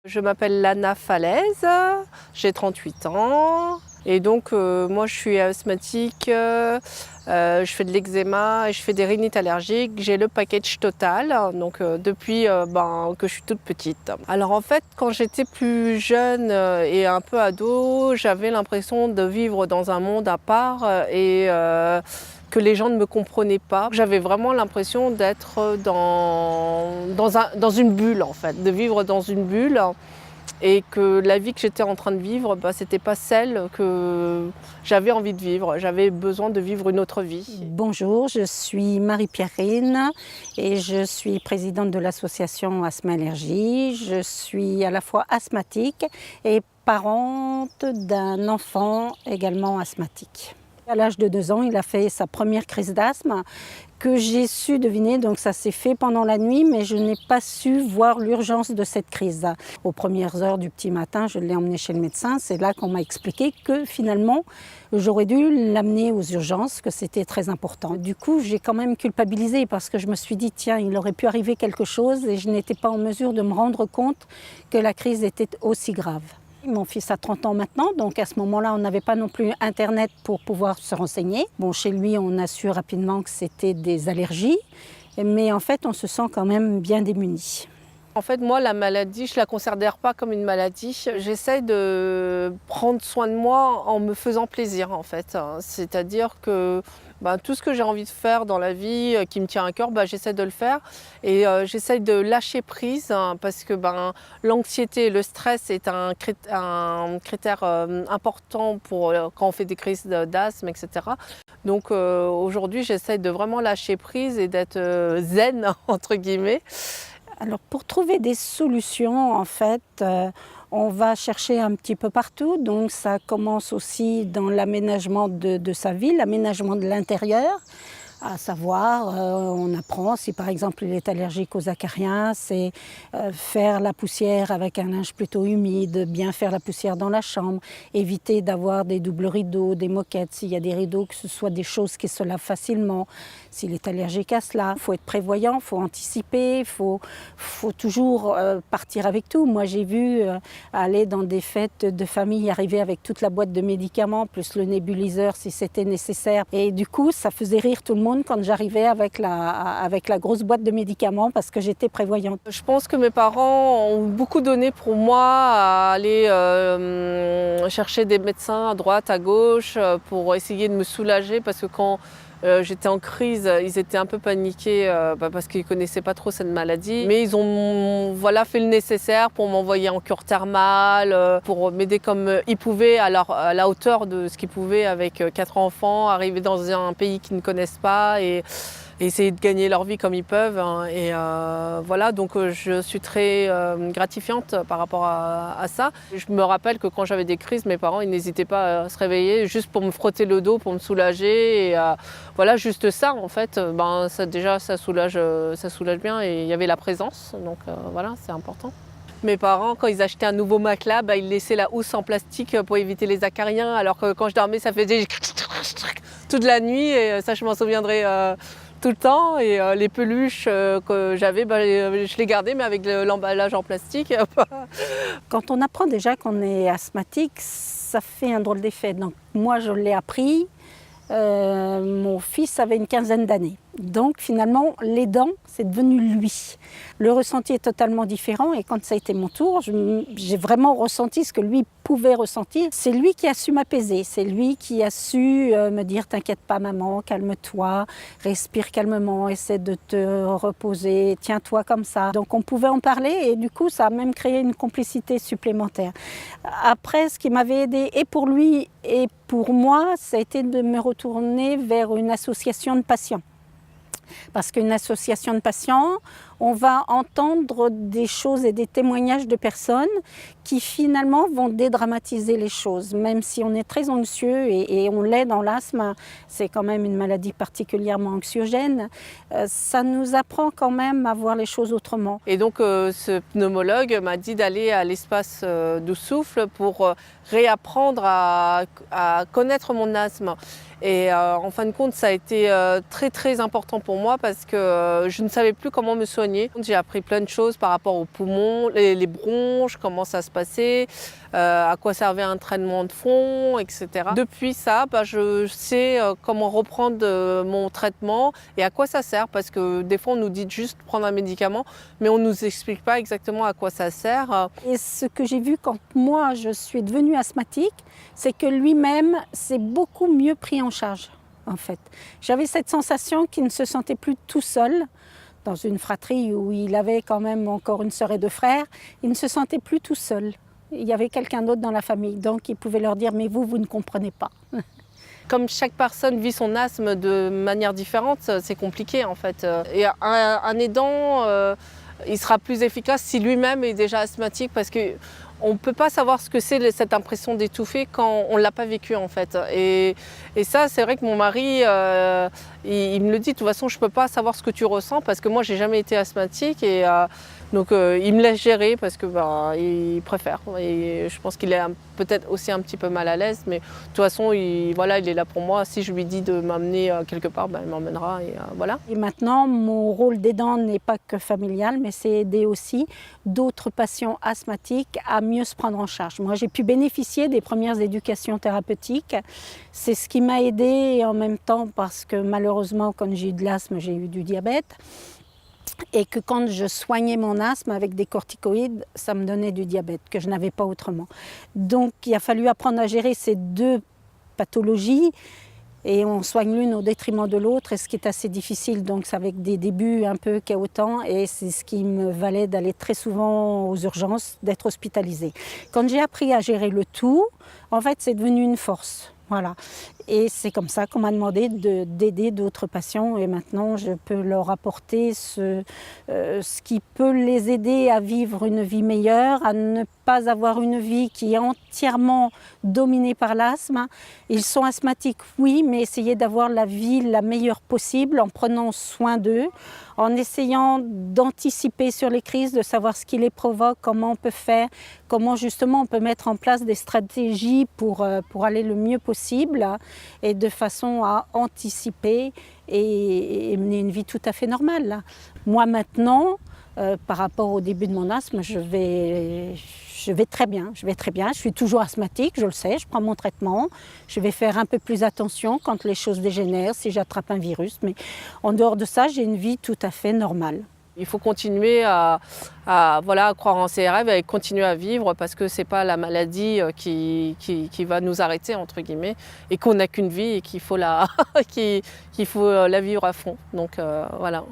Je m'appelle Lana Falaise, j'ai 38 ans et donc moi je suis asthmatique, je fais de l'eczéma et je fais des rhinites allergiques. J'ai le package total donc depuis que je suis toute petite. Alors en fait quand j'étais plus jeune et un peu ado, j'avais l'impression de vivre dans un monde à part et que les gens ne me comprenaient pas. J'avais vraiment l'impression d'être dans une bulle en fait, de vivre dans une bulle et que la vie que j'étais en train de vivre, c'était pas celle que j'avais envie de vivre. J'avais besoin de vivre une autre vie. Bonjour, je suis Marie-Pierre Rine et je suis présidente de l'association Asthme Allergie. Je suis à la fois asthmatique et parente d'un enfant également asthmatique. À l'âge de 2 ans, il a fait sa première crise d'asthme que j'ai su deviner, donc ça s'est fait pendant la nuit, mais je n'ai pas su voir l'urgence de cette crise. Aux premières heures du petit matin, je l'ai emmené chez le médecin, c'est là qu'on m'a expliqué que finalement, j'aurais dû l'amener aux urgences, que c'était très important. Du coup, j'ai quand même culpabilisé parce que je me suis dit, tiens, il aurait pu arriver quelque chose et je n'étais pas en mesure de me rendre compte que la crise était aussi grave. Mon fils a 30 ans maintenant, donc à ce moment-là, on n'avait pas non plus Internet pour pouvoir se renseigner. Bon, chez lui, on a su rapidement que c'était des allergies, mais en fait, on se sent quand même bien démuni. En fait, moi, la maladie, je ne la considère pas comme une maladie. J'essaye de prendre soin de moi en me faisant plaisir, en fait. C'est-à-dire que tout ce que j'ai envie de faire dans la vie, qui me tient à cœur, j'essaie de le faire. Et j'essaye de lâcher prise, parce que l'anxiété et le stress est un critère important pour quand on fait des crises d'asthme, etc. Donc aujourd'hui, j'essaye de vraiment lâcher prise et d'être zen, entre guillemets. Alors pour trouver des solutions, en fait, on va chercher un petit peu partout. Donc ça commence aussi dans l'aménagement de sa vie, l'aménagement de l'intérieur. À savoir, on apprend, si par exemple il est allergique aux acariens, c'est faire la poussière avec un linge plutôt humide, bien faire la poussière dans la chambre, éviter d'avoir des doubles rideaux, des moquettes, s'il y a des rideaux, que ce soit des choses qui se lavent facilement, s'il est allergique à cela. Il faut être prévoyant, il faut anticiper, il faut toujours partir avec tout. Moi j'ai vu aller dans des fêtes de famille, arriver avec toute la boîte de médicaments, plus le nébuliseur si c'était nécessaire. Et du coup, ça faisait rire tout le monde quand j'arrivais avec la grosse boîte de médicaments parce que j'étais prévoyante. Je pense que mes parents ont beaucoup donné pour moi à aller chercher des médecins à droite, à gauche pour essayer de me soulager parce que quand j'étais en crise, ils étaient un peu paniqués parce qu'ils ne connaissaient pas trop cette maladie. Mais ils ont fait le nécessaire pour m'envoyer en cure thermale, pour m'aider comme ils pouvaient à la hauteur de ce qu'ils pouvaient avec 4 enfants, arriver dans un pays qu'ils ne connaissent pas et essayer de gagner leur vie comme ils peuvent. Et donc je suis très gratifiante par rapport à ça. Je me rappelle que quand j'avais des crises, mes parents ils n'hésitaient pas à se réveiller juste pour me frotter le dos, pour me soulager. Et juste ça en fait, ça soulage bien et il y avait la présence. Donc c'est important. Mes parents, quand ils achetaient un nouveau matelas, ils laissaient la housse en plastique pour éviter les acariens, alors que quand je dormais, ça faisait toute la nuit et ça, je m'en souviendrai tout le temps. Et les peluches que j'avais, je les gardais, mais avec l'emballage en plastique. Quand on apprend déjà qu'on est asthmatique, ça fait un drôle d'effet. Donc moi, je l'ai appris. Mon fils avait une 15aine d'années. Donc finalement, les dents, c'est devenu lui. Le ressenti est totalement différent et quand ça a été mon tour, j'ai vraiment ressenti ce que lui pouvait ressentir. C'est lui qui a su m'apaiser, c'est lui qui a su me dire « T'inquiète pas maman, calme-toi, respire calmement, essaie de te reposer, tiens-toi comme ça ». Donc on pouvait en parler et du coup, ça a même créé une complicité supplémentaire. Après, ce qui m'avait aidé et pour lui et pour moi, ça a été de me retourner vers une association de patients. Parce qu'une association de patients, on va entendre des choses et des témoignages de personnes qui finalement vont dédramatiser les choses. Même si on est très anxieux et on l'est dans l'asthme, c'est quand même une maladie particulièrement anxiogène, ça nous apprend quand même à voir les choses autrement. Et donc ce pneumologue m'a dit d'aller à l'espace du souffle pour réapprendre à connaître mon asthme. Et en fin de compte, ça a été très très important pour moi parce que je ne savais plus comment me soigner. soigner. J'ai appris plein de choses par rapport aux poumons, les bronches, comment ça se passait, à quoi servait un traitement de fond, etc. Depuis ça, je sais comment reprendre mon traitement et à quoi ça sert, parce que des fois on nous dit juste prendre un médicament, mais on ne nous explique pas exactement à quoi ça sert. Et ce que j'ai vu quand moi je suis devenue asthmatique, c'est que lui-même s'est beaucoup mieux pris en charge. En fait, j'avais cette sensation qu'il ne se sentait plus tout seul dans une fratrie où il avait quand même encore une sœur et deux frères. Il ne se sentait plus tout seul. Il y avait quelqu'un d'autre dans la famille, donc il pouvait leur dire « mais vous ne comprenez pas ». Comme chaque personne vit son asthme de manière différente, c'est compliqué en fait. Et un aidant, il sera plus efficace si lui-même est déjà asthmatique, parce que on ne peut pas savoir ce que c'est cette impression d'étouffer quand on ne l'a pas vécu en fait. Et ça, c'est vrai que mon mari, il me le dit, de toute façon, je ne peux pas savoir ce que tu ressens parce que moi, je n'ai jamais été asthmatique. Et donc, il me laisse gérer parce que il préfère. Et je pense qu'il est peut-être aussi un petit peu mal à l'aise. Mais de toute façon, il est là pour moi. Si je lui dis de m'amener quelque part, il m'emmènera. Et voilà. Et maintenant, mon rôle d'aidant n'est pas que familial, mais c'est aider aussi d'autres patients asthmatiques à mieux se prendre en charge. Moi, j'ai pu bénéficier des premières éducations thérapeutiques. C'est ce qui m'a aidée, et en même temps, parce que malheureusement, quand j'ai eu de l'asthme, j'ai eu du diabète. Et que quand je soignais mon asthme avec des corticoïdes, ça me donnait du diabète, que je n'avais pas autrement. Donc, il a fallu apprendre à gérer ces deux pathologies. Et on soigne l'une au détriment de l'autre, et ce qui est assez difficile, donc c'est avec des débuts un peu chaotants, et c'est ce qui me valait d'aller très souvent aux urgences, d'être hospitalisée. Quand j'ai appris à gérer le tout, en fait, c'est devenu une force. Voilà. Et c'est comme ça qu'on m'a demandé d'aider d'autres patients, et maintenant je peux leur apporter ce qui peut les aider à vivre une vie meilleure, à ne pas avoir une vie qui est entièrement dominée par l'asthme. Ils sont asthmatiques, oui, mais essayer d'avoir la vie la meilleure possible en prenant soin d'eux, en essayant d'anticiper sur les crises, de savoir ce qui les provoque, comment on peut faire, comment justement on peut mettre en place des stratégies pour aller le mieux possible, et de façon à anticiper et mener une vie tout à fait normale. Moi maintenant, par rapport au début de mon asthme, je vais très bien, je suis toujours asthmatique, je le sais, je prends mon traitement, je vais faire un peu plus attention quand les choses dégénèrent, si j'attrape un virus, mais en dehors de ça, j'ai une vie tout à fait normale. Il faut continuer à croire en ses rêves et continuer à vivre, parce que ce n'est pas la maladie qui va nous arrêter, entre guillemets, et qu'on n'a qu'une vie et qu'il faut, qu'il faut la vivre à fond. Donc voilà.